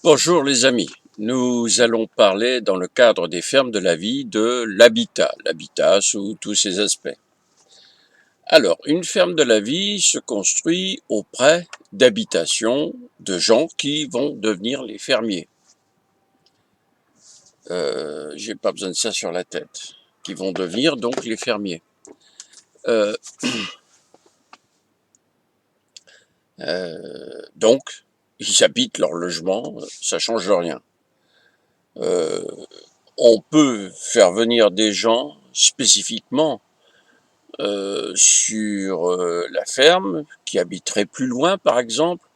Bonjour les amis, nous allons parler dans le cadre des fermes de la vie de l'habitat sous tous ses aspects. Alors, une ferme de la vie se construit auprès d'habitations de gens qui vont devenir les fermiers. J'ai pas besoin de ça sur la tête, qui vont devenir donc les fermiers. Euh, donc, ils habitent leur logement, ça change rien. Euh, on peut faire venir des gens spécifiquement sur la ferme, qui habiteraient plus loin par exemple,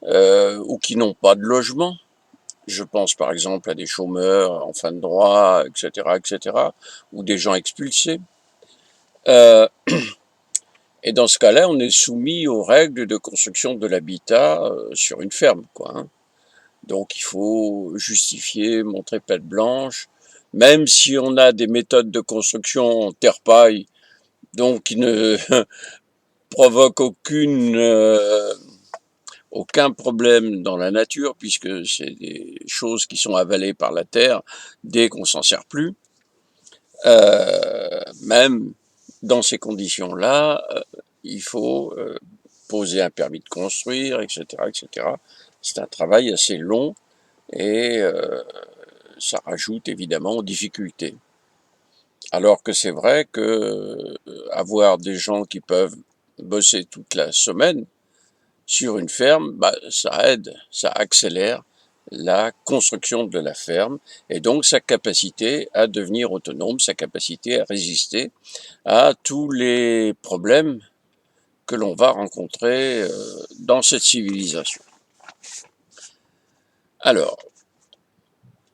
ou qui n'ont pas de logement. Je pense par exemple à des chômeurs en fin de droit, etc., ou des gens expulsés. Euh, et dans ce cas-là, on est soumis aux règles de construction de l'habitat sur une ferme, quoi, hein. Donc il faut justifier, montrer patte blanche, même si on a des méthodes de construction en terre-paille, donc qui ne provoquent aucun problème dans la nature, puisque c'est des choses qui sont avalées par la terre dès qu'on s'en sert plus. Même dans ces conditions-là, il faut poser un permis de construire, etc. C'est un travail assez long et ça rajoute évidemment aux difficultés. Alors que c'est vrai que avoir des gens qui peuvent bosser toute la semaine sur une ferme, ça aide, ça accélère la construction de la ferme et donc sa capacité à devenir autonome, sa capacité à résister à tous les problèmes que l'on va rencontrer dans cette civilisation. Alors,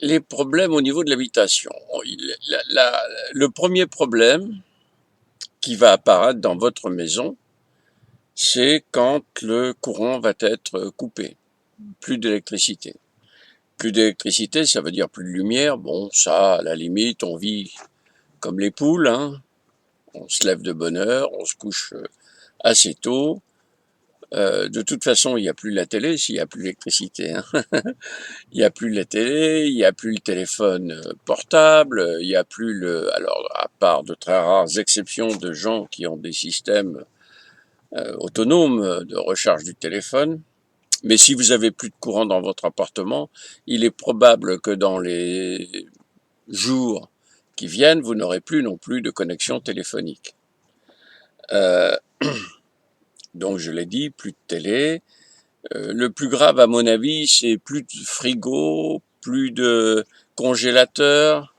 les problèmes au niveau de l'habitation. Le premier problème qui va apparaître dans votre maison, c'est quand le courant va être coupé, plus d'électricité. Plus d'électricité, ça veut dire plus de lumière. Bon, ça, à la limite, on vit comme les poules, hein. On se lève de bonne heure, on se couche assez tôt. De toute façon, il n'y a plus la télé s'il n'y a plus l'électricité, hein. Il n'y a plus la télé, il n'y a plus le téléphone portable, il n'y a plus le... Alors, à part de très rares exceptions de gens qui ont des systèmes autonomes de recharge du téléphone. Mais si vous avez plus de courant dans votre appartement, il est probable que dans les jours qui viennent, vous n'aurez plus non plus de connexion téléphonique. Euh, donc je l'ai dit, plus de télé. Le plus grave à mon avis, c'est plus de frigo, plus de congélateur,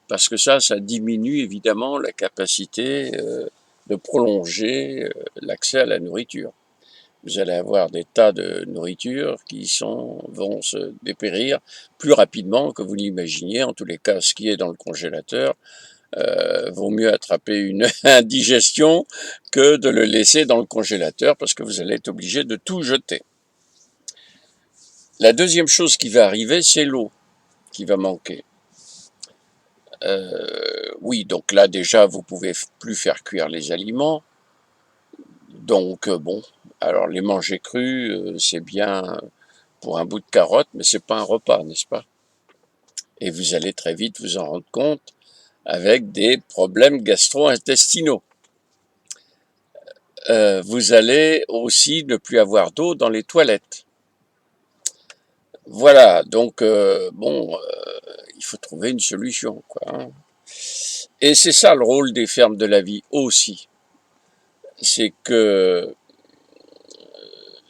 parce que ça diminue évidemment la capacité de prolonger l'accès à la nourriture. Vous allez avoir des tas de nourriture vont se dépérir plus rapidement que vous l'imaginiez. En tous les cas, ce qui est dans le congélateur, vaut mieux attraper une indigestion que de le laisser dans le congélateur parce que vous allez être obligé de tout jeter. La deuxième chose qui va arriver, c'est l'eau qui va manquer. Oui, donc là déjà, vous pouvez plus faire cuire les aliments. Donc bon, alors les manger crus, c'est bien pour un bout de carotte, mais c'est pas un repas, n'est-ce pas? Et vous allez très vite vous en rendre compte avec des problèmes gastro-intestinaux. Vous allez aussi ne plus avoir d'eau dans les toilettes. Voilà, donc il faut trouver une solution, quoi, hein. Et c'est ça le rôle des fermes de la vie aussi. C'est que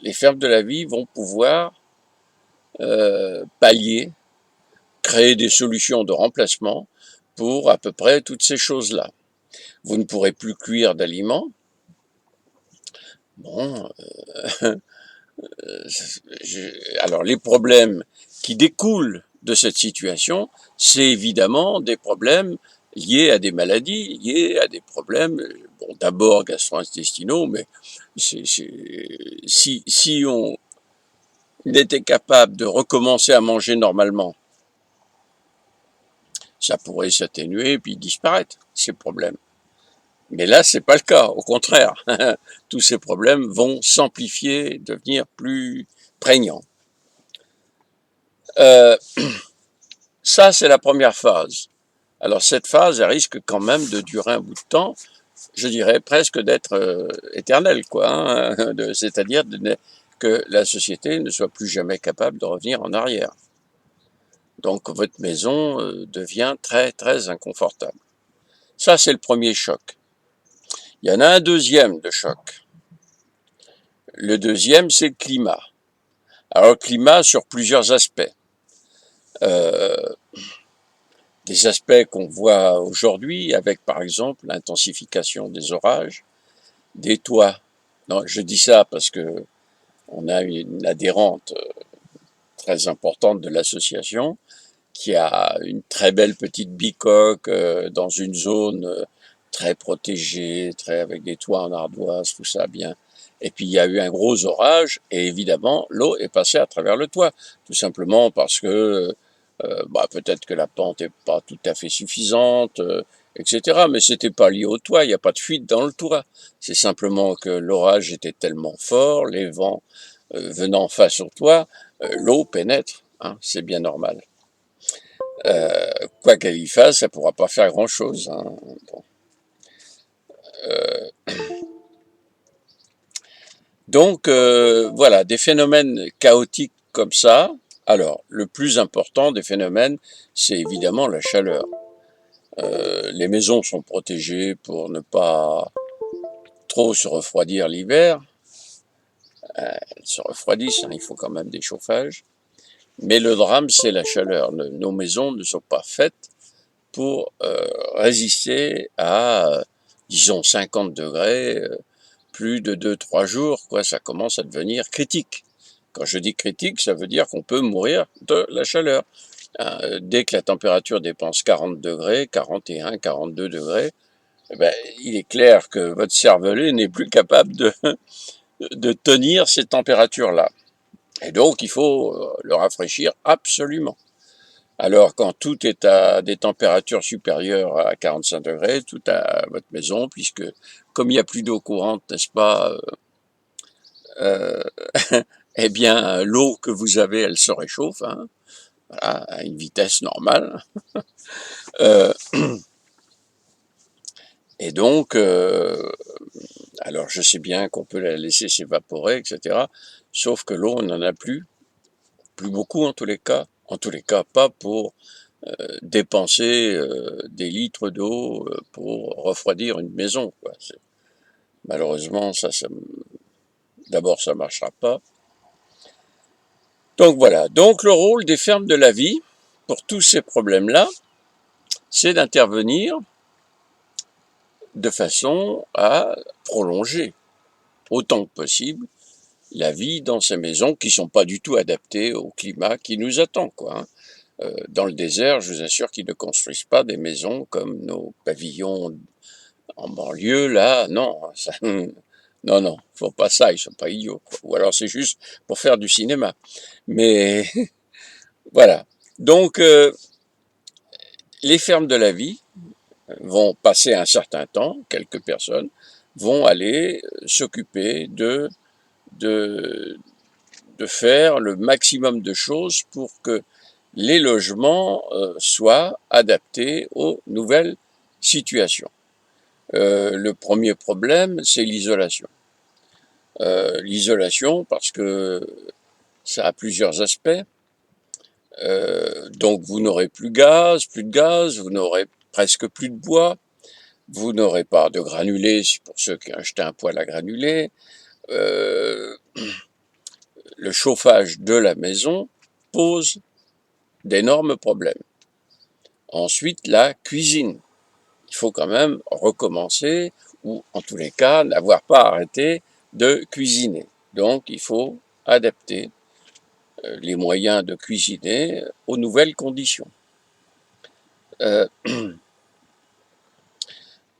les fermes de la vie vont pouvoir pallier, créer des solutions de remplacement pour à peu près toutes ces choses-là. Vous ne pourrez plus cuire d'aliments. Bon, alors les problèmes qui découlent de cette situation, c'est évidemment des problèmes liés à des maladies, liés à des problèmes, bon, d'abord gastro-intestinaux, mais si on était capable de recommencer à manger normalement, ça pourrait s'atténuer et puis disparaître, ces problèmes. Mais là, c'est pas le cas. Au contraire, tous ces problèmes vont s'amplifier, devenir plus prégnants. Euh, Ça, c'est la première phase. Alors cette phase, elle risque quand même de durer un bout de temps, je dirais presque d'être éternelle, quoi, hein, c'est-à-dire que la société ne soit plus jamais capable de revenir en arrière. Donc votre maison devient très très inconfortable. Ça, c'est le premier choc. Il y en a un deuxième de choc. Le deuxième, c'est le climat. Alors le climat sur plusieurs aspects. Euh, des aspects qu'on voit aujourd'hui avec par exemple l'intensification des orages, des toits. Non, je dis ça parce que on a une adhérente très importante de l'association qui a une très belle petite bicoque dans une zone très protégée, très avec des toits en ardoise, tout ça bien. Et puis il y a eu un gros orage et évidemment l'eau est passée à travers le toit, tout simplement parce que peut-être que la pente n'est pas tout à fait suffisante, etc. Mais c'était pas lié au toit, il n'y a pas de fuite dans le toit. C'est simplement que l'orage était tellement fort, les vents venant face au toit, l'eau pénètre, hein, c'est bien normal. Quoi qu'elle y fasse, ça ne pourra pas faire grand-chose, hein. Bon. Donc voilà, des phénomènes chaotiques comme ça. Alors, le plus important des phénomènes, c'est évidemment la chaleur. Les maisons sont protégées pour ne pas trop se refroidir l'hiver. Elles se refroidissent, hein, il faut quand même des chauffages. Mais le drame, c'est la chaleur. Nos maisons ne sont pas faites pour résister à, disons, 50 degrés, plus de 2-3 jours, quoi, ça commence à devenir critique. Quand je dis critique, ça veut dire qu'on peut mourir de la chaleur. Dès que la température dépasse 40 degrés, 41, 42 degrés, eh ben, il est clair que votre cervelet n'est plus capable de tenir ces températures-là. Et donc, il faut le rafraîchir absolument. Alors, quand tout est à des températures supérieures à 45 degrés, tout à votre maison, puisque comme il n'y a plus d'eau courante, n'est-ce pas, euh, eh bien, l'eau que vous avez, elle se réchauffe, hein, voilà, à une vitesse normale. Euh, et donc, alors je sais bien qu'on peut la laisser s'évaporer, etc. Sauf que l'eau, on n'en a plus beaucoup en tous les cas pas pour dépenser des litres d'eau pour refroidir une maison, quoi. Malheureusement, d'abord, ça ne marchera pas. Donc voilà. Donc le rôle des fermes de la vie, pour tous ces problèmes-là, c'est d'intervenir de façon à prolonger autant que possible la vie dans ces maisons qui ne sont pas du tout adaptées au climat qui nous attend, quoi, hein. Dans le désert, je vous assure qu'ils ne construisent pas des maisons comme nos pavillons en banlieue, là, non, ça, non, non, faut pas ça, ils sont pas idiots, quoi. Ou alors c'est juste pour faire du cinéma. Mais voilà. Donc, les fermes de la vie vont passer un certain temps, quelques personnes, vont aller s'occuper de, de faire le maximum de choses pour que les logements soient adaptés aux nouvelles situations. Le premier problème, c'est l'isolation. L'isolation, parce que ça a plusieurs aspects. Donc vous n'aurez plus de gaz, vous n'aurez presque plus de bois, vous n'aurez pas de granulés, pour ceux qui ont acheté un poêle à granulés. Euh, le chauffage de la maison pose d'énormes problèmes. Ensuite, la cuisine. Il faut quand même recommencer, ou en tous les cas, n'avoir pas arrêté de cuisiner. Donc, il faut adapter les moyens de cuisiner aux nouvelles conditions. Euh,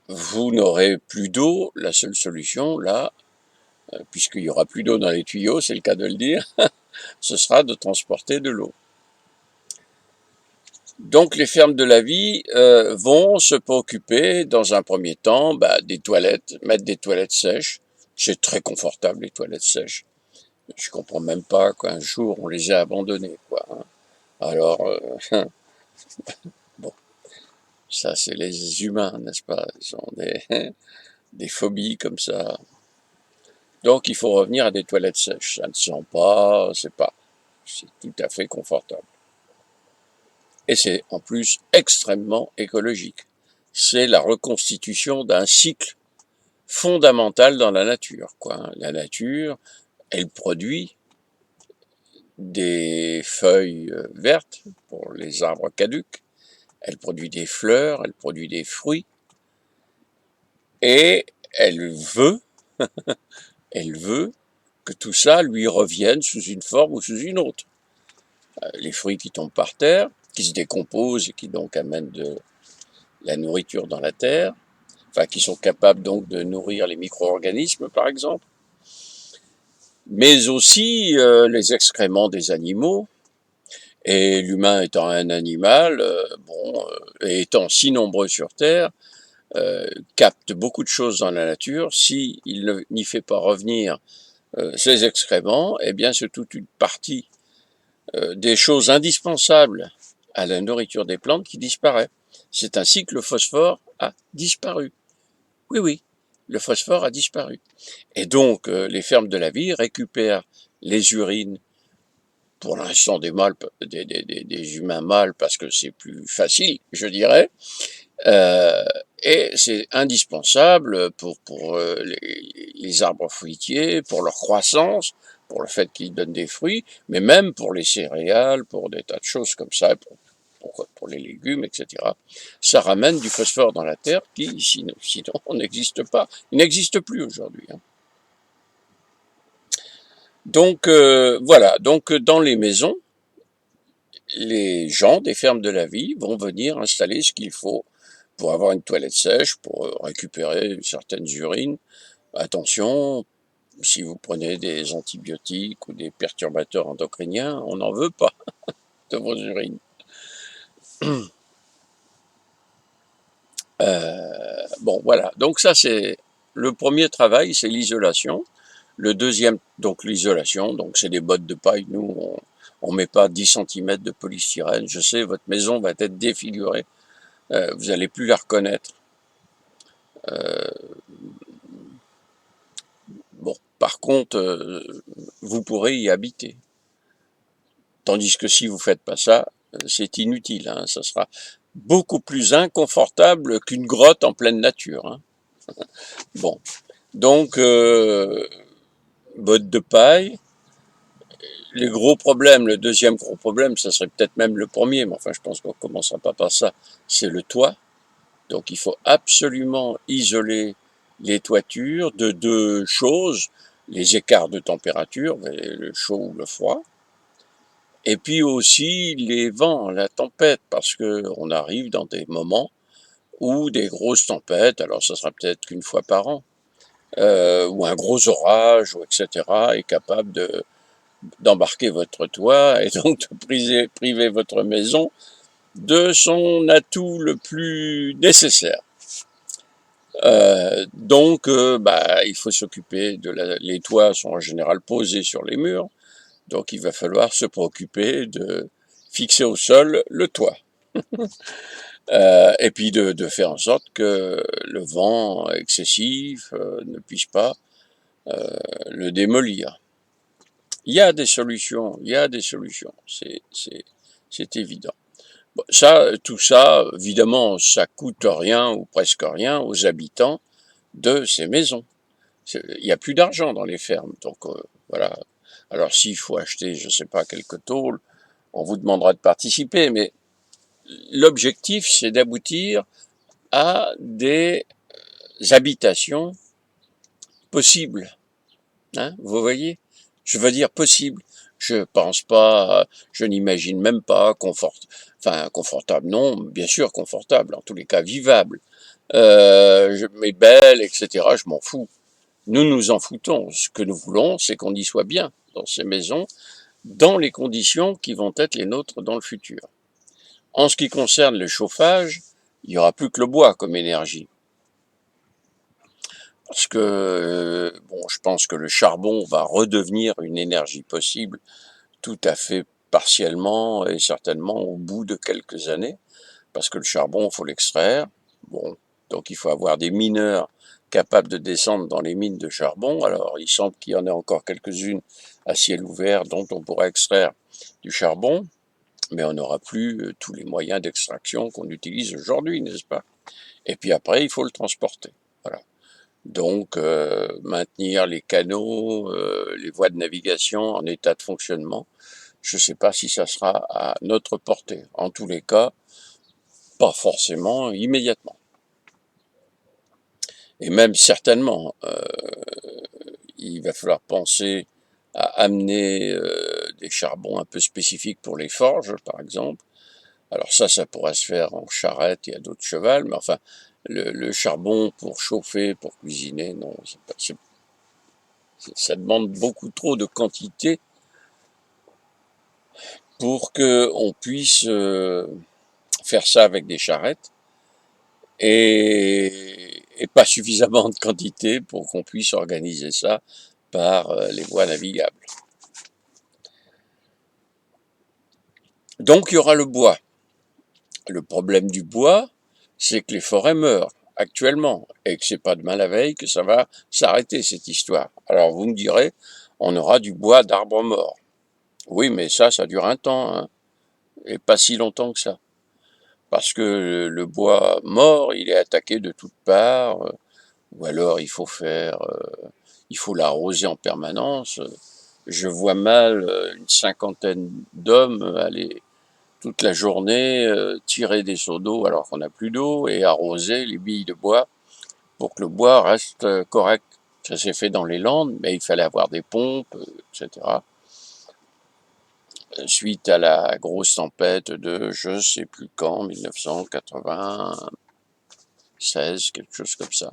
vous n'aurez plus d'eau, la seule solution, là, puisqu'il n'y aura plus d'eau dans les tuyaux, c'est le cas de le dire, ce sera de transporter de l'eau. Donc les fermes de la vie vont se préoccuper dans un premier temps des toilettes, mettre des toilettes sèches. C'est très confortable les toilettes sèches. Je comprends même pas qu'un jour on les ait abandonnées, quoi, hein. Alors, bon, ça c'est les humains, n'est-ce pas? Ils ont des phobies comme ça. Donc il faut revenir à des toilettes sèches. Ça ne sent pas, c'est tout à fait confortable. Et c'est en plus extrêmement écologique. C'est la reconstitution d'un cycle fondamental dans la nature, quoi. La nature, elle produit des feuilles vertes pour les arbres caducs, elle produit des fleurs, elle produit des fruits, et elle veut que tout ça lui revienne sous une forme ou sous une autre. Les fruits qui tombent par terre, qui se décomposent et qui donc amènent de la nourriture dans la terre, enfin qui sont capables donc de nourrir les micro-organismes par exemple, mais aussi les excréments des animaux, et l'humain étant un animal, et étant si nombreux sur Terre, capte beaucoup de choses dans la nature. S'il n'y fait pas revenir ces excréments, eh bien c'est toute une partie des choses indispensables à la nourriture des plantes qui disparaît. C'est ainsi que le phosphore a disparu. Oui, oui, le phosphore a disparu. Et donc, les fermes de la vie récupèrent les urines, pour l'instant des humains mâles, parce que c'est plus facile, je dirais, euh, et c'est indispensable pour les arbres fruitiers, pour leur croissance, pour le fait qu'ils donnent des fruits, mais même pour les céréales, pour des tas de choses comme ça, pour les légumes, etc. Ça ramène du phosphore dans la terre qui, sinon n'existe pas. Il n'existe plus aujourd'hui, hein. Donc voilà, donc dans les maisons, les gens des fermes de la vie vont venir installer ce qu'il faut pour avoir une toilette sèche, pour récupérer certaines urines. Attention, si vous prenez des antibiotiques ou des perturbateurs endocriniens, on n'en veut pas de vos urines. Bon, voilà. Donc ça, c'est le premier travail, c'est l'isolation. Le deuxième, donc l'isolation, donc c'est des bottes de paille. Nous, on met pas 10 cm de polystyrène. Je sais, votre maison va être défigurée. Vous n'allez plus la reconnaître. Bon, par contre, vous pourrez y habiter. Tandis que si vous ne faites pas ça, c'est inutile, hein. Ça sera beaucoup plus inconfortable qu'une grotte en pleine nature, hein. Bon, donc, bottes de paille. Les gros problèmes, le deuxième gros problème, ça serait peut-être même le premier, mais enfin je pense qu'on ne commencera pas par ça, c'est le toit. Donc il faut absolument isoler les toitures de deux choses, les écarts de température, le chaud ou le froid, et puis aussi les vents, la tempête, parce qu'on arrive dans des moments où des grosses tempêtes, alors ça sera peut-être qu'une fois par an, ou un gros orage, etc., est capable d'embarquer votre toit et donc de priver votre maison de son atout le plus nécessaire. Il faut s'occuper les toits sont en général posés sur les murs, donc il va falloir se préoccuper de fixer au sol le toit. Et puis de faire en sorte que le vent excessif ne puisse pas le démolir. Il y a des solutions, c'est évident. Bon, tout ça, évidemment, ça coûte rien ou presque rien aux habitants de ces maisons. Il n'y a plus d'argent dans les fermes, donc voilà. Alors s'il faut acheter, je ne sais pas, quelques tôles, on vous demandera de participer, mais l'objectif, c'est d'aboutir à des habitations possibles, hein, vous voyez? Je veux dire possible. Je pense pas, je n'imagine même pas confortable, non, bien sûr confortable, en tous les cas vivable, mais belle, etc., je m'en fous. Nous nous en foutons. Ce que nous voulons, c'est qu'on y soit bien dans ces maisons, dans les conditions qui vont être les nôtres dans le futur. En ce qui concerne le chauffage, il n'y aura plus que le bois comme énergie. Parce que, je pense que le charbon va redevenir une énergie possible tout à fait partiellement et certainement au bout de quelques années, parce que le charbon, il faut l'extraire. Bon, donc il faut avoir des mineurs capables de descendre dans les mines de charbon. Alors, il semble qu'il y en ait encore quelques-unes à ciel ouvert dont on pourra extraire du charbon, mais on n'aura plus tous les moyens d'extraction qu'on utilise aujourd'hui, n'est-ce pas? Et puis après, il faut le transporter. Voilà. Donc, maintenir les canaux, les voies de navigation en état de fonctionnement, je ne sais pas si ça sera à notre portée. En tous les cas, pas forcément immédiatement. Et même certainement, il va falloir penser à amener des charbons un peu spécifiques pour les forges, par exemple. Alors ça pourrait se faire en charrette et à dos de cheval, mais enfin, le charbon pour chauffer, pour cuisiner, non, ça demande beaucoup trop de quantité pour qu'on puisse faire ça avec des charrettes et pas suffisamment de quantité pour qu'on puisse organiser ça par les voies navigables. Donc il y aura le bois. Le problème du bois, c'est que les forêts meurent actuellement et que c'est pas demain la veille que ça va s'arrêter cette histoire. Alors vous me direz, on aura du bois d'arbres morts. Oui, mais ça dure un temps, hein, et pas si longtemps que ça. Parce que le bois mort, il est attaqué de toutes parts, ou alors il faut l'arroser en permanence. Je vois mal une cinquantaine d'hommes aller toute la journée tirer des seaux d'eau alors qu'on n'a plus d'eau et arroser les billes de bois pour que le bois reste correct. Ça s'est fait dans les Landes, mais il fallait avoir des pompes, etc. Suite à la grosse tempête de je sais plus quand, 1996, quelque chose comme ça.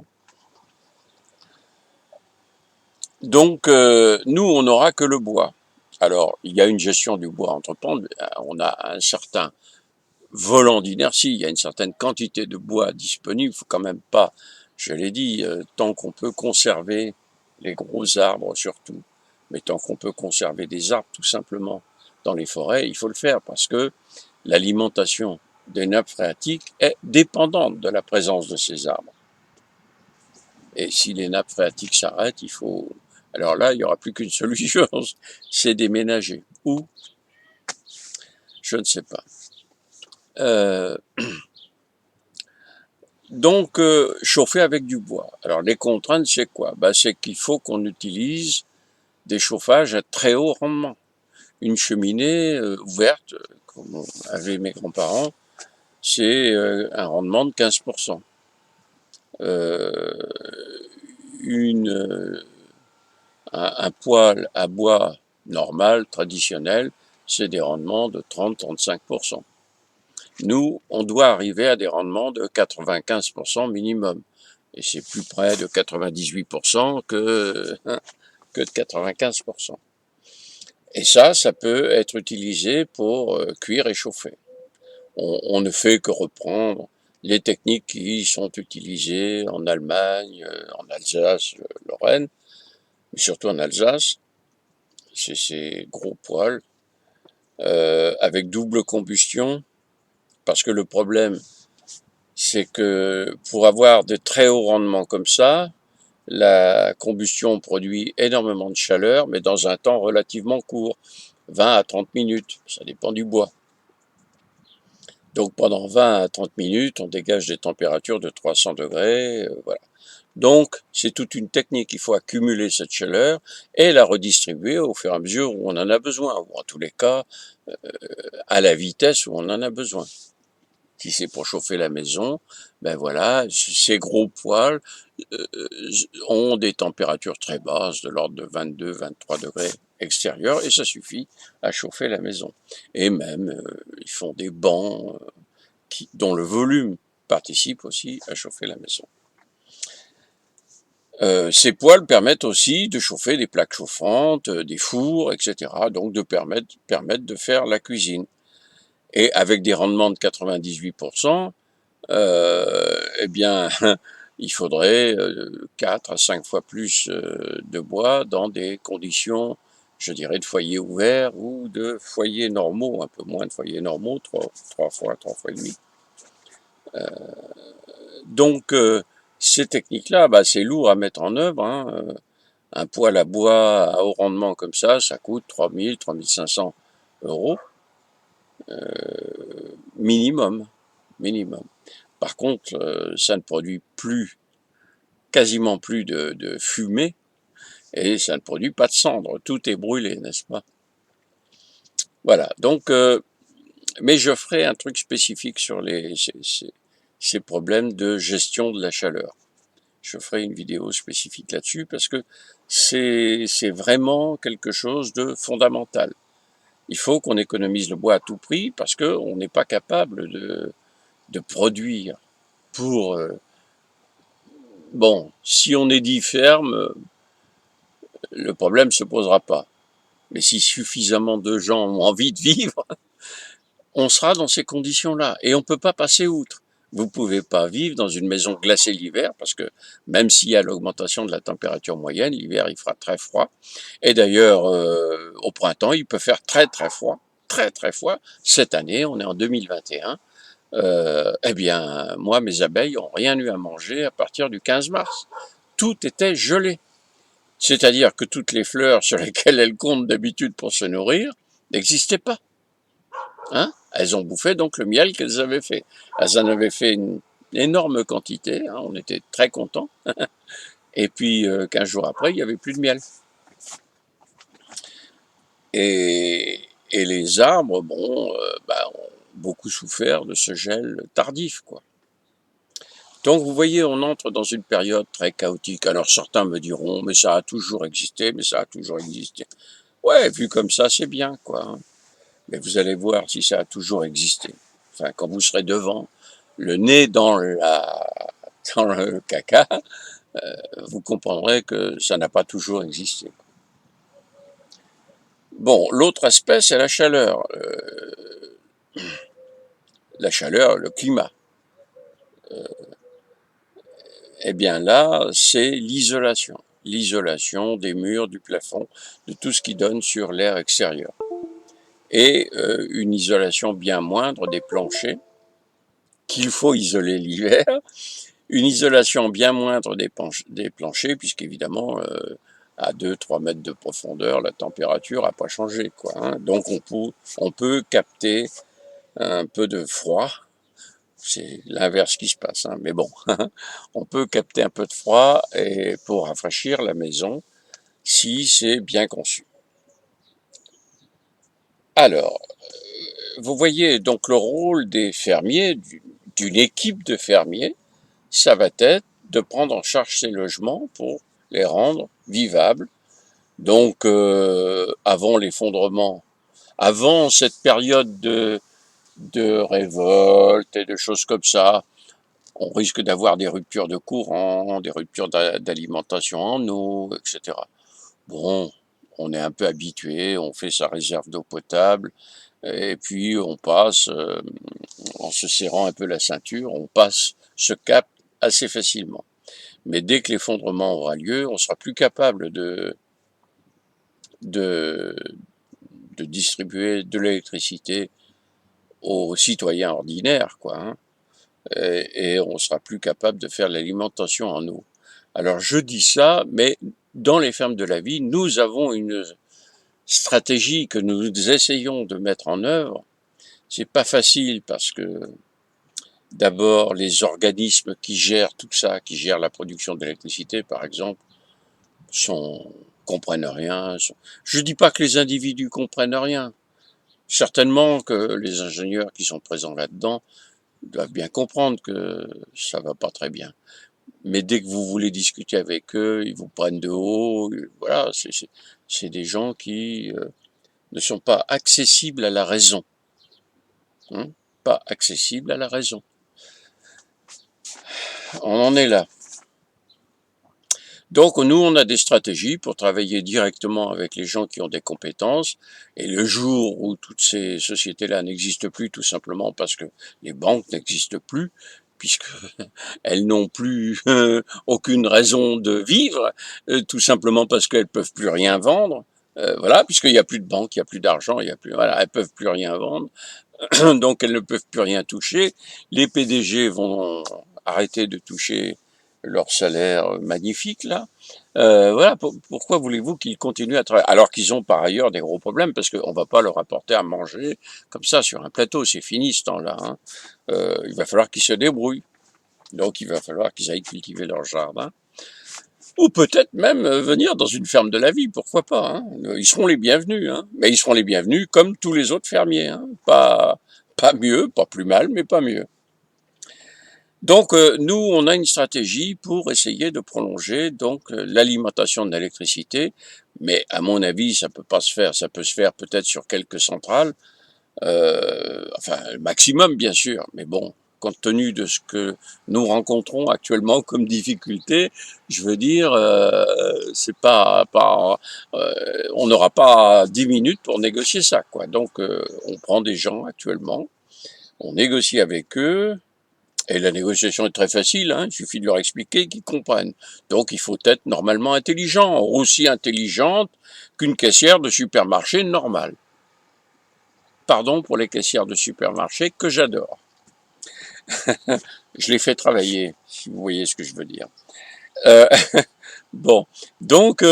Donc, nous, on n'aura que le bois. Alors, il y a une gestion du bois à entreprendre. On a un certain volant d'inertie, il y a une certaine quantité de bois disponible. Il ne faut quand même pas, je l'ai dit, tant qu'on peut conserver les gros arbres surtout, mais tant qu'on peut conserver des arbres tout simplement dans les forêts, il faut le faire parce que l'alimentation des nappes phréatiques est dépendante de la présence de ces arbres. Et si les nappes phréatiques s'arrêtent, il faut... Alors là, il n'y aura plus qu'une solution, c'est déménager. Où? Je ne sais pas. Donc, chauffer avec du bois. Alors, les contraintes, c'est quoi? C'est qu'il faut qu'on utilise des chauffages à très haut rendement. Une cheminée ouverte, comme avaient mes grands-parents, c'est un rendement de 15%. Une un poêle à bois normal, traditionnel, c'est des rendements de 30-35%. Nous, on doit arriver à des rendements de 95% minimum. Et c'est plus près de 98% que de 95%. Et ça peut être utilisé pour cuire et chauffer. On ne fait que reprendre les techniques qui sont utilisées en Allemagne, en Alsace, Lorraine, mais surtout en Alsace. C'est ces gros poêles avec double combustion, parce que le problème, c'est que pour avoir de très hauts rendements comme ça, la combustion produit énormément de chaleur, mais dans un temps relativement court, 20 à 30 minutes, ça dépend du bois. Donc pendant 20 à 30 minutes, on dégage des températures de 300 degrés, voilà. Donc c'est toute une technique, il faut accumuler cette chaleur et la redistribuer au fur et à mesure où on en a besoin, ou en tous les cas, à la vitesse où on en a besoin. Si c'est pour chauffer la maison, ben voilà, ces gros poêles ont des températures très basses, de l'ordre de 22-23 degrés extérieurs, et ça suffit à chauffer la maison. Et même, ils font des bancs dont le volume participe aussi à chauffer la maison. Ces poêles permettent aussi de chauffer des plaques chauffantes, des fours, etc. Donc de permettre de faire la cuisine. Et avec des rendements de 98%, eh bien, il faudrait 4 à 5 fois plus de bois dans des conditions je dirais, de foyers ouverts ou de foyers normaux, un peu moins de foyers normaux, trois fois et demi. Donc, ces techniques-là, bah, c'est lourd à mettre en œuvre, hein. Un poêle à bois à haut rendement comme ça coûte 3 500 € minimum, minimum. Par contre, ça ne produit plus, quasiment plus de fumée, et ça ne produit pas de cendres. Tout est brûlé, n'est-ce pas? Voilà. Donc, mais je ferai un truc spécifique sur ces problèmes de gestion de la chaleur. Je ferai une vidéo spécifique là-dessus parce que c'est vraiment quelque chose de fondamental. Il faut qu'on économise le bois à tout prix parce qu'on n'est pas capable de produire pour... bon, si on est dit ferme, le problème ne se posera pas. Mais si suffisamment de gens ont envie de vivre, on sera dans ces conditions-là. Et on ne peut pas passer outre. Vous ne pouvez pas vivre dans une maison glacée l'hiver, parce que même s'il y a l'augmentation de la température moyenne, l'hiver il fera très froid. Et d'ailleurs, au printemps, il peut faire très très froid. Très très froid. Cette année, on est en 2021. Eh bien, moi, mes abeilles n'ont rien eu à manger à partir du 15 mars. Tout était gelé. C'est-à-dire que toutes les fleurs sur lesquelles elles comptent d'habitude pour se nourrir n'existaient pas. Hein? Elles ont bouffé donc le miel qu'elles avaient fait. Elles en avaient fait une énorme quantité, hein, on était très contents. Et puis 15 jours après, il n'y avait plus de miel. Et, et les arbres, bon, bah, ont beaucoup souffert de ce gel tardif, quoi. Donc vous voyez, on entre dans une période très chaotique. Alors certains me diront, mais ça a toujours existé, mais ça a toujours existé. Ouais, vu comme ça, c'est bien, quoi, hein. Mais vous allez voir si ça a toujours existé. Enfin, quand vous serez devant, le nez dans le caca, vous comprendrez que ça n'a pas toujours existé. Bon, l'autre aspect, c'est la chaleur. La chaleur, le climat. Eh bien là, c'est l'isolation. L'isolation des murs, du plafond, de tout ce qui donne sur l'air extérieur. Et une isolation bien moindre des planchers, qu'il faut isoler l'hiver, une isolation bien moindre des planchers, puisqu'évidemment, à 2-3 mètres de profondeur, la température n'a pas changé, quoi, hein. Donc on peut capter un peu de froid, c'est l'inverse qui se passe, hein, mais bon, on peut capter un peu de froid et pour rafraîchir la maison, si c'est bien conçu. Alors, vous voyez donc le rôle des fermiers, d'une équipe de fermiers, ça va être de prendre en charge ces logements pour les rendre vivables. Donc, avant l'effondrement, avant cette période de révolte et de choses comme ça, on risque d'avoir des ruptures de courant, des ruptures d'alimentation en eau, etc. Bon, on est un peu habitué, on fait sa réserve d'eau potable, et puis on passe, en se serrant un peu la ceinture, on passe ce cap assez facilement. Mais dès que l'effondrement aura lieu, on sera plus capable de, de distribuer de l'électricité aux citoyens ordinaires, quoi, hein, et on sera plus capable de faire l'alimentation en eau. Alors je dis ça, mais dans les fermes de la vie, nous avons une stratégie que nous essayons de mettre en œuvre. C'est pas facile parce que d'abord les organismes qui gèrent tout ça, qui gèrent la production d'électricité par exemple, comprennent rien. Je dis pas que les individus comprennent rien. Certainement que les ingénieurs qui sont présents là-dedans doivent bien comprendre que ça va pas très bien. Mais dès que vous voulez discuter avec eux, ils vous prennent de haut. Voilà, c'est des gens qui ne sont pas accessibles à la raison, hein, pas accessibles à la raison. On en est là. Donc nous, on a des stratégies pour travailler directement avec les gens qui ont des compétences. Et le jour où toutes ces sociétés-là n'existent plus, tout simplement parce que les banques n'existent plus, puisque elles n'ont plus aucune raison de vivre, tout simplement parce qu'elles peuvent plus rien vendre, Voilà, puisqu'il n'y a plus de banque, il n'y a plus d'argent, il y a plus, voilà, elles peuvent plus rien vendre, donc elles ne peuvent plus rien toucher. Les PDG vont arrêter de toucher leur salaire magnifique là. Voilà, pourquoi voulez-vous qu'ils continuent à travailler alors qu'ils ont par ailleurs des gros problèmes parce qu'on ne va pas leur apporter à manger comme ça sur un plateau, c'est fini ce temps-là. Hein. Il va falloir qu'ils se débrouillent. Donc il va falloir qu'ils aillent cultiver leur jardin. Ou peut-être même venir dans une ferme de la vie, pourquoi pas. Hein. Ils seront les bienvenus, hein. Mais ils seront les bienvenus comme tous les autres fermiers. Hein. Pas mieux, pas plus mal, mais pas mieux. Donc nous, on a une stratégie pour essayer de prolonger donc l'alimentation de l'électricité, mais à mon avis, ça peut pas se faire. Ça peut se faire peut-être sur quelques centrales, enfin le maximum bien sûr, mais bon, compte tenu de ce que nous rencontrons actuellement comme difficulté, je veux dire, c'est pas on n'aura pas 10 minutes pour négocier ça, quoi. Donc on prend des gens actuellement, on négocie avec eux. Et la négociation est très facile, hein, il suffit de leur expliquer qu'ils comprennent. Donc il faut être normalement intelligent, aussi intelligente qu'une caissière de supermarché normale. Pardon pour les caissières de supermarché que j'adore. Je les fais travailler, si vous voyez ce que je veux dire. Euh, bon, donc,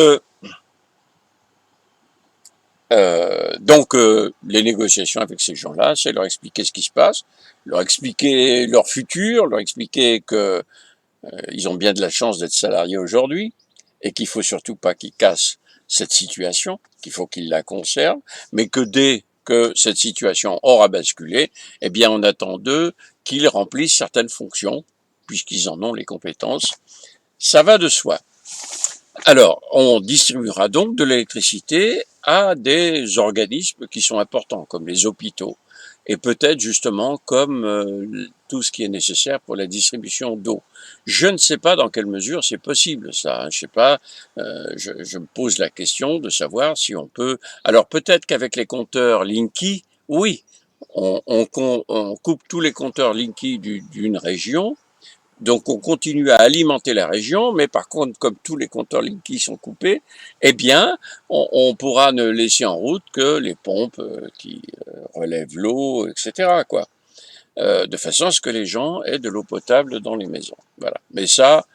les négociations avec ces gens-là, c'est leur expliquer ce qui se passe, leur expliquer leur futur, leur expliquer que ils ont bien de la chance d'être salariés aujourd'hui et qu'il faut surtout pas qu'ils cassent cette situation, qu'il faut qu'ils la conservent, mais que dès que cette situation aura basculé, eh bien on attend d'eux qu'ils remplissent certaines fonctions, puisqu'ils en ont les compétences. Ça va de soi. Alors, on distribuera donc de l'électricité à des organismes qui sont importants, comme les hôpitaux, et peut-être justement comme tout ce qui est nécessaire pour la distribution d'eau. Je ne sais pas dans quelle mesure c'est possible ça. Hein. Je sais pas. Je me pose la question de savoir si on peut. Alors peut-être qu'avec les compteurs Linky, oui, on coupe tous les compteurs Linky d'une région. Donc on continue à alimenter la région, mais par contre, comme tous les compteurs Linky sont coupés, eh bien, on pourra ne laisser en route que les pompes qui relèvent l'eau, etc. quoi. De façon à ce que les gens aient de l'eau potable dans les maisons. Voilà. Mais ça,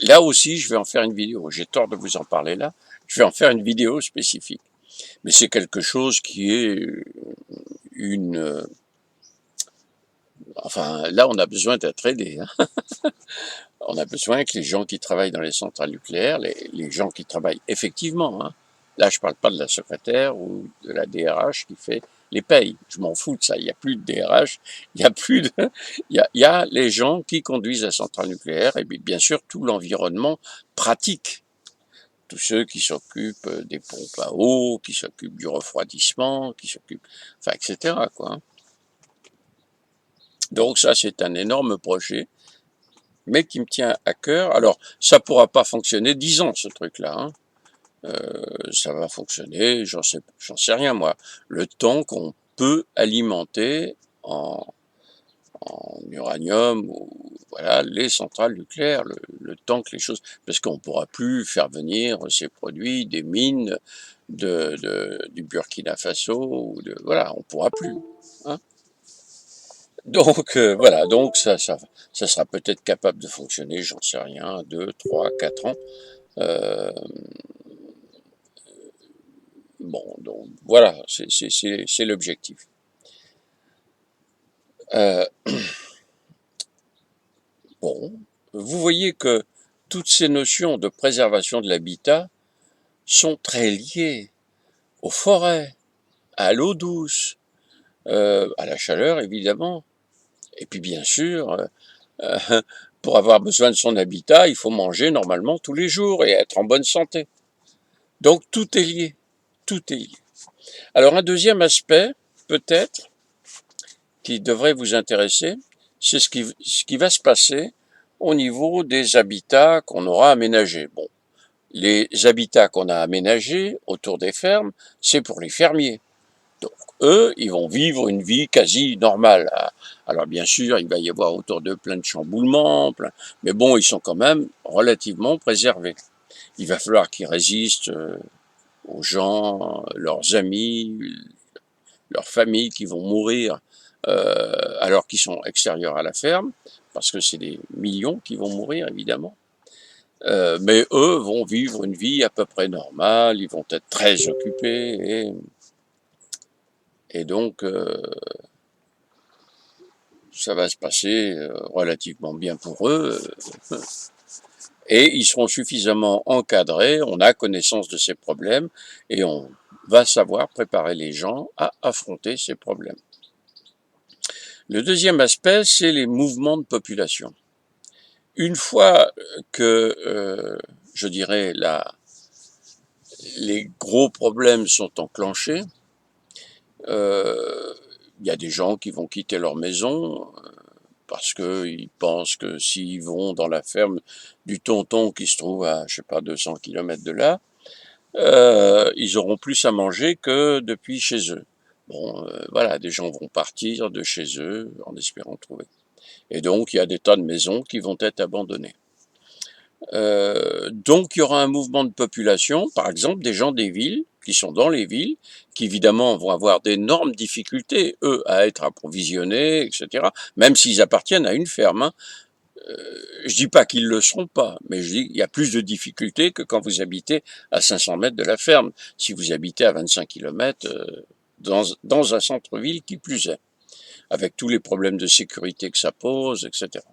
là aussi, je vais en faire une vidéo. J'ai tort de vous en parler là. Je vais en faire une vidéo spécifique. Mais c'est quelque chose qui est une... Enfin, là, on a besoin d'être aidé. Hein. On a besoin que les gens qui travaillent dans les centrales nucléaires, les gens qui travaillent effectivement, hein, là je ne parle pas de la secrétaire ou de la DRH qui fait les payes, je m'en fous de ça, il n'y a plus de DRH, il y a plus de, il y a les gens qui conduisent la centrale nucléaire et bien sûr tout l'environnement pratique, tous ceux qui s'occupent des pompes à eau, qui s'occupent du refroidissement, qui s'occupent, enfin etc. quoi. Hein. Donc ça c'est un énorme projet mais qui me tient à cœur. Alors, ça pourra pas fonctionner 10 ans, ce truc-là. Hein. Ça va fonctionner, j'en sais rien, moi. Le temps qu'on peut alimenter en uranium ou voilà les centrales nucléaires, le temps que les choses, parce qu'on pourra plus faire venir ces produits des mines du Burkina Faso ou voilà, on pourra plus. Hein. Donc voilà, donc ça sera peut-être capable de fonctionner, j'en sais rien, 2, 3, 4 ans. Euh, bon, donc voilà, c'est l'objectif. Euh, bon, vous voyez que toutes ces notions de préservation de l'habitat sont très liées aux forêts, à l'eau douce, à la chaleur évidemment, et puis bien sûr, pour avoir besoin de son habitat, il faut manger normalement tous les jours et être en bonne santé. Donc tout est lié, tout est lié. Alors un deuxième aspect, peut-être, qui devrait vous intéresser, c'est ce qui va se passer au niveau des habitats qu'on aura aménagés. Bon, les habitats qu'on a aménagés autour des fermes, c'est pour les fermiers. Donc eux, ils vont vivre une vie quasi normale. Alors bien sûr, il va y avoir autour d'eux plein de chamboulements, mais bon, ils sont quand même relativement préservés. Il va falloir qu'ils résistent aux gens, leurs amis, leurs familles qui vont mourir alors qu'ils sont extérieurs à la ferme, parce que c'est des millions qui vont mourir évidemment. Mais eux vont vivre une vie à peu près normale, ils vont être très occupés et donc ça va se passer relativement bien pour eux. Et ils seront suffisamment encadrés, on a connaissance de ces problèmes et on va savoir préparer les gens à affronter ces problèmes. Le deuxième aspect, c'est les mouvements de population. Une fois que, je dirais, les gros problèmes sont enclenchés, il y a des gens qui vont quitter leur maison parce qu'ils pensent que s'ils vont dans la ferme du tonton qui se trouve à, je sais pas, 200 km de là, ils auront plus à manger que depuis chez eux. Bon, voilà, des gens vont partir de chez eux en espérant trouver. Et donc, il y a des tas de maisons qui vont être abandonnées. Donc, il y aura un mouvement de population, par exemple des gens des villes, qui sont dans les villes, qui évidemment vont avoir d'énormes difficultés, eux, à être approvisionnés, etc., même s'ils appartiennent à une ferme. Hein. Je dis pas qu'ils le seront pas, mais je dis qu'il y a plus de difficultés que quand vous habitez à 500 mètres de la ferme, si vous habitez à 25 km dans un centre-ville qui plus est, avec tous les problèmes de sécurité que ça pose, etc.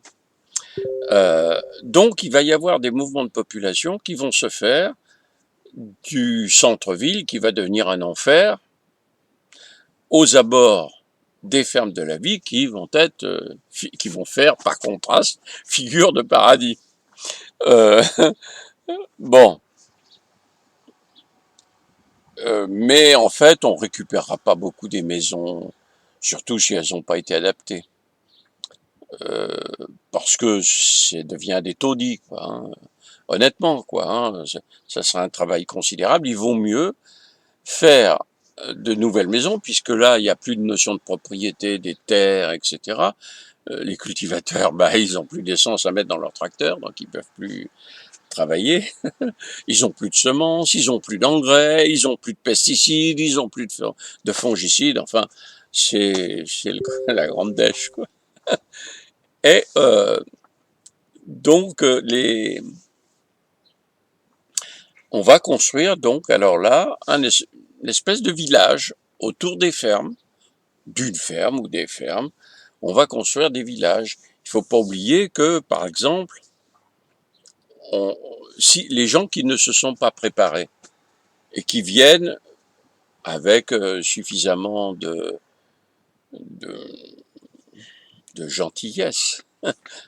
Donc il va y avoir des mouvements de population qui vont se faire du centre-ville qui va devenir un enfer aux abords des fermes de la vie qui vont être qui vont faire par contraste figure de paradis. Euh, bon, mais en fait, on récupérera pas beaucoup des maisons, surtout si elles n'ont pas été adaptées, euh, parce que ça devient des taudis, quoi. Hein. Honnêtement, quoi. Hein, ça sera un travail considérable. Il vaut mieux faire de nouvelles maisons, puisque là, il n'y a plus de notion de propriété des terres, etc. Les cultivateurs, bah, ils ont plus d'essence à mettre dans leur tracteur, donc ils peuvent plus travailler. Ils ont plus de semences, ils ont plus d'engrais, ils ont plus de pesticides, ils ont plus de fongicides. Enfin, c'est la grande dèche, quoi. Et donc on va construire donc alors là une espèce de village autour des fermes, d'une ferme ou des fermes. On va construire des villages. Il faut pas oublier que, par exemple, si les gens qui ne se sont pas préparés et qui viennent avec suffisamment de, de gentillesse,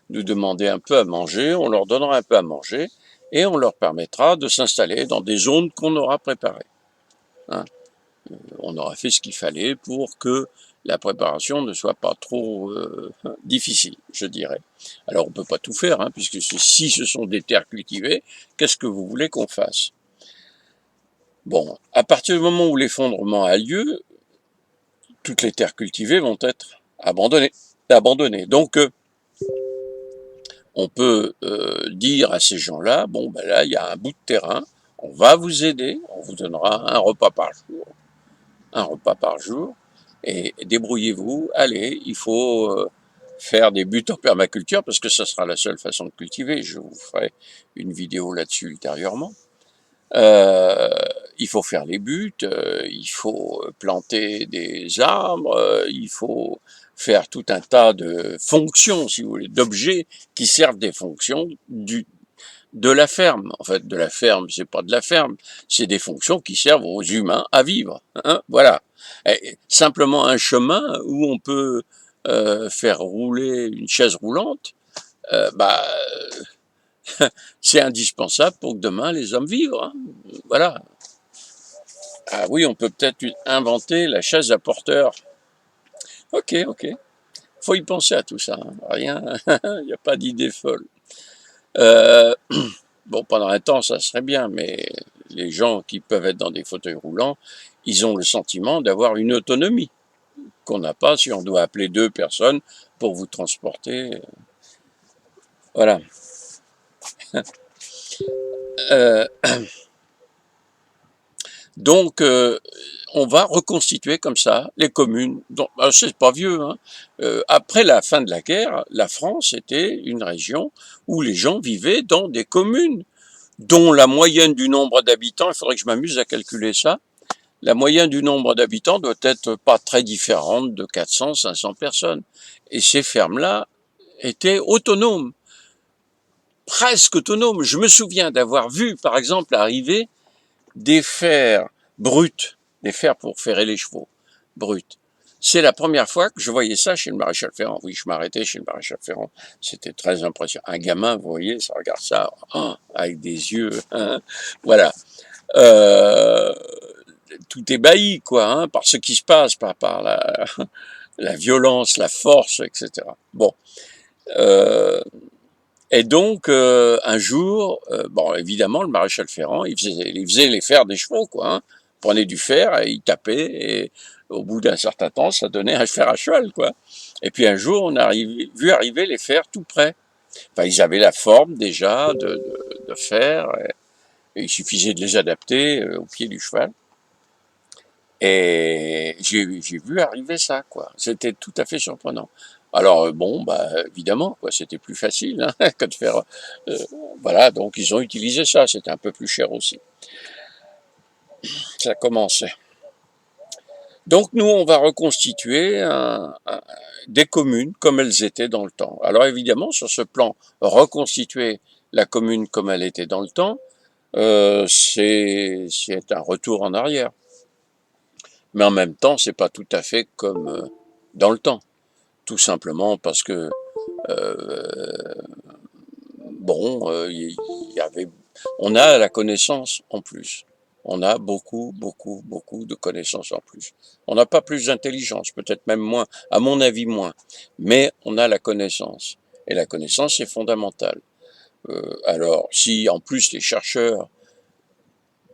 nous demander un peu à manger, on leur donnera un peu à manger et on leur permettra de s'installer dans des zones qu'on aura préparées. Hein. On aura fait ce qu'il fallait pour que la préparation ne soit pas trop difficile, je dirais. Alors on ne peut pas tout faire, hein, puisque si ce sont des terres cultivées, qu'est-ce que vous voulez qu'on fasse? Bon, à partir du moment où l'effondrement a lieu, toutes les terres cultivées vont être abandonnées. Donc on peut dire à ces gens-là, bon ben là il y a un bout de terrain, on va vous aider, on vous donnera un repas par jour, et débrouillez-vous, allez, il faut faire des buts en permaculture, parce que ça sera la seule façon de cultiver, je vous ferai une vidéo là-dessus ultérieurement. Euh, il faut faire les buts, il faut planter des arbres, il faut faire tout un tas de fonctions, si vous voulez, d'objets qui servent des fonctions de la ferme. En fait, de la ferme, c'est pas de la ferme, c'est des fonctions qui servent aux humains à vivre. Hein, voilà. Et simplement un chemin où on peut faire rouler une chaise roulante, bah, c'est indispensable pour que demain les hommes vivent. Hein. Voilà. Ah oui, on peut peut-être inventer la chaise à porteur. Ok, ok. Faut y penser à tout ça. Hein. Rien, il n'y a pas d'idée folle. Euh, bon, pendant un temps, ça serait bien, mais les gens qui peuvent être dans des fauteuils roulants, ils ont le sentiment d'avoir une autonomie qu'on n'a pas si on doit appeler deux personnes pour vous transporter. Voilà. Euh, Donc, on va reconstituer comme ça les communes. Donc, c'est pas vieux, hein. Après la fin de la guerre, la France était une région où les gens vivaient dans des communes, dont la moyenne du nombre d'habitants, il faudrait que je m'amuse à calculer ça, la moyenne du nombre d'habitants doit être pas très différente de 400, 500 personnes. Et ces fermes-là étaient autonomes, presque autonomes. Je me souviens d'avoir vu, par exemple, arriver des fers bruts, des fers pour ferrer les chevaux, bruts. C'est la première fois que je voyais ça chez le maréchal Ferrand. Oui, je m'arrêtais chez le maréchal Ferrand. C'était très impressionnant. Un gamin, vous voyez, ça regarde ça oh, avec des yeux. Hein, voilà. Euh, tout ébahi, quoi, hein, par ce qui se passe, par la violence, la force, etc. Bon. Euh, et donc, un jour, bon, évidemment, le maréchal Ferrand, il faisait les fers des chevaux, quoi. Hein. Il prenait du fer et il tapait, et au bout d'un certain temps, ça donnait un fer à cheval, quoi. Et puis un jour, on a vu arriver les fers tout près. Enfin, ils avaient la forme déjà de fer, et il suffisait de les adapter au pied du cheval. Et j'ai vu arriver ça, quoi. C'était tout à fait surprenant. Alors bon, bah évidemment, quoi, c'était plus facile hein, que de faire. euh, voilà, donc ils ont utilisé ça. C'était un peu plus cher aussi. Ça commençait. Donc nous, on va reconstituer des communes comme elles étaient dans le temps. Alors évidemment, sur ce plan, reconstituer la commune comme elle était dans le temps, c'est un retour en arrière. Mais en même temps, c'est pas tout à fait comme dans le temps. Tout simplement parce que euh, bon, y avait, on a la connaissance en plus. On a beaucoup, beaucoup, beaucoup de connaissances en plus. On n'a pas plus d'intelligence, peut-être même moins, à mon avis moins, mais on a la connaissance. Et la connaissance est fondamentale. Alors, si en plus les chercheurs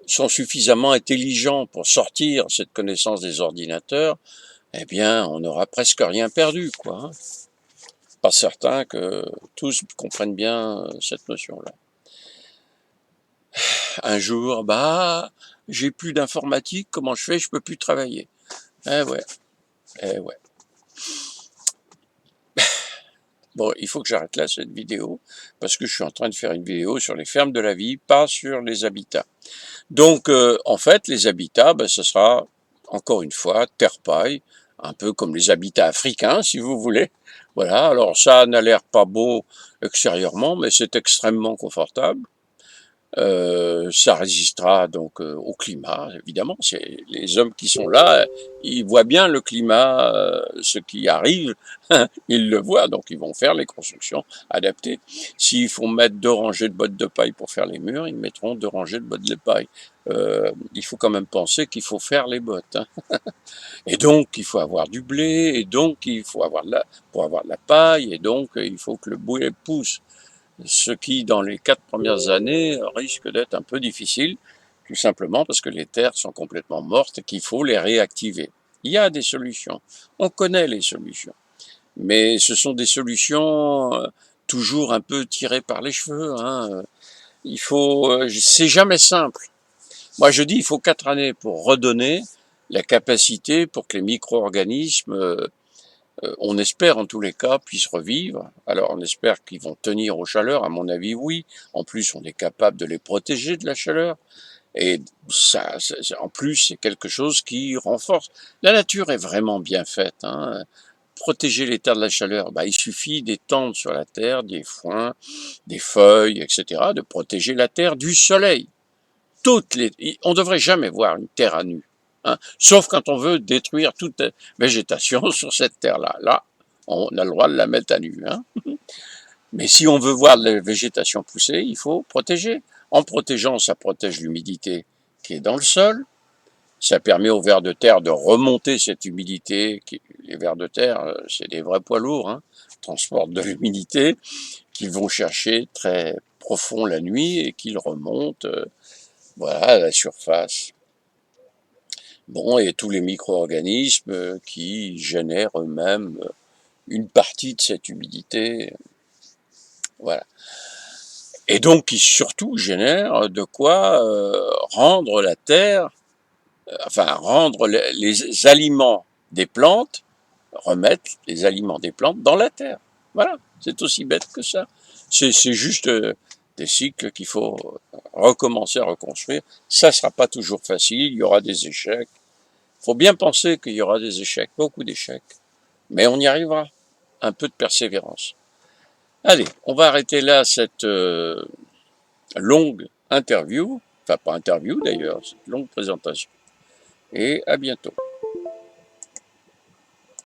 sont suffisamment intelligents pour sortir cette connaissance des ordinateurs, eh bien, on n'aura presque rien perdu, quoi. Hein. Pas certain que tous comprennent bien cette notion-là. Un jour, bah, j'ai plus d'informatique, comment je fais? Je peux plus travailler. Eh ouais, eh ouais. Bon, il faut que j'arrête là cette vidéo, parce que je suis en train de faire une vidéo sur les fermes de la vie, pas sur les habitats. Donc, en fait, les habitats, ben, ce sera, encore une fois, terre-paille, un peu comme les habitats africains, si vous voulez. Voilà, alors ça n'a l'air pas beau extérieurement, mais c'est extrêmement confortable. Ça résistera donc au climat, évidemment. C'est les hommes qui sont là, ils voient bien le climat, ce qui arrive, ils le voient, donc ils vont faire les constructions adaptées. S'il faut mettre 2 rangées de bottes de paille pour faire les murs, ils mettront 2 rangées de bottes de paille. Il faut quand même penser qu'il faut faire les bottes. Hein. Et donc, il faut avoir du blé, et donc, il faut avoir pour avoir de la paille, et donc, il faut que le boulet pousse. Ce qui, dans les 4 premières années, risque d'être un peu difficile, tout simplement parce que les terres sont complètement mortes et qu'il faut les réactiver. Il y a des solutions. On connaît les solutions. Mais ce sont des solutions toujours un peu tirées par les cheveux. Hein. C'est jamais simple. Moi, je dis, il faut 4 années pour redonner la capacité pour que les micro-organismes on espère en tous les cas puissent revivre. Alors on espère qu'ils vont tenir aux chaleurs, à mon avis oui. En plus on est capable de les protéger de la chaleur. Et ça, en plus c'est quelque chose qui renforce. La nature est vraiment bien faite. Hein. Protéger les terres de la chaleur, bah, il suffit d'étendre sur la terre des foins, des feuilles, etc., de protéger la terre du soleil. On ne devrait jamais voir une terre à nu. Hein, sauf quand on veut détruire toute végétation sur cette terre-là. Là, on a le droit de la mettre à nu. Hein. Mais si on veut voir la végétation pousser, il faut protéger. En protégeant, ça protège l'humidité qui est dans le sol. Ça permet aux vers de terre de remonter cette humidité. Les vers de terre, c'est des vrais poids lourds, hein, transportent de l'humidité qu'ils vont chercher très profond la nuit et qu'ils remontent voilà, à la surface. Bon, et tous les micro-organismes qui génèrent eux-mêmes une partie de cette humidité, voilà. Et donc qui surtout génèrent de quoi rendre la Terre enfin rendre les aliments des plantes, remettre les aliments des plantes dans la terre. Voilà, c'est aussi bête que ça. C'est juste des cycles qu'il faut recommencer à reconstruire. Ça ne sera pas toujours facile, il y aura des échecs. Il faut bien penser qu'il y aura des échecs, beaucoup d'échecs. Mais on y arrivera. Un peu de persévérance. Allez, on va arrêter là cette longue interview, enfin pas interview d'ailleurs, cette longue présentation. Et à bientôt.